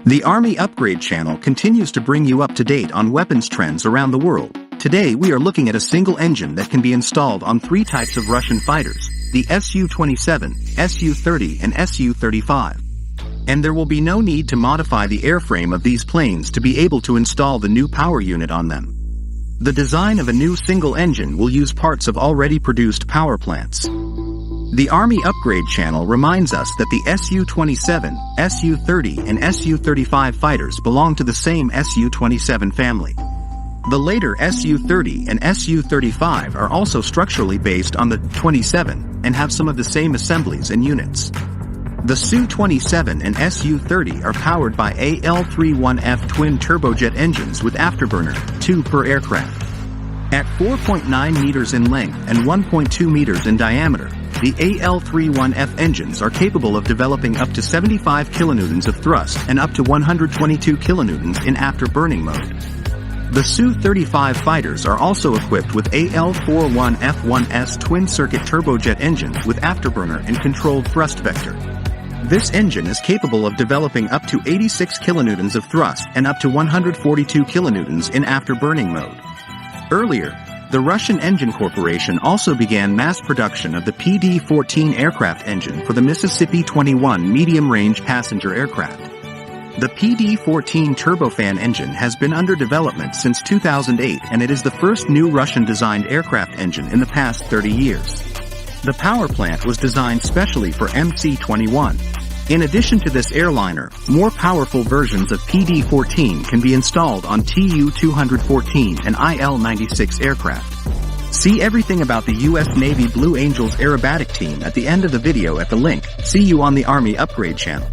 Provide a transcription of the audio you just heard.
The Army Upgrade channel continues to bring you up to date on weapons trends around the world. Today we are looking at a single engine that can be installed on three types of Russian fighters, the Su-27, Su-30 and Su-35. And there will be no need to modify the airframe of these planes to be able to install the new power unit on them. The design of a new single engine will use parts of already produced power plants. The Army Upgrade channel reminds us that the Su-27, Su-30 and Su-35 fighters belong to the same Su-27 family. The later Su-30 and Su-35 are also structurally based on the 27 and have some of the same assemblies and units. The Su-27 and Su-30 are powered by AL-31F twin turbojet engines with afterburner, 2 per aircraft. At 4.9 meters in length and 1.2 meters in diameter, the AL-31F engines are capable of developing up to 75 kilonewtons of thrust and up to 122 kilonewtons in afterburning mode. The Su-35 fighters are also equipped with AL-41F1S twin-circuit turbojet engines with afterburner and controlled thrust vector. This engine is capable of developing up to 86 kilonewtons of thrust and up to 142 kilonewtons in afterburning mode. Earlier, the Russian Engine Corporation also began mass production of the PD-14 aircraft engine for the Mississippi 21 medium-range passenger aircraft. The PD-14 turbofan engine has been under development since 2008 and it is the first new Russian-designed aircraft engine in the past 30 years. The power plant was designed specially for MC-21. In addition to this airliner, more powerful versions of PD-14 can be installed on Tu-214 and IL-96 aircraft. See everything about the U.S. Navy Blue Angels aerobatic team at the end of the video at the link. See you on the Army Upgrade channel.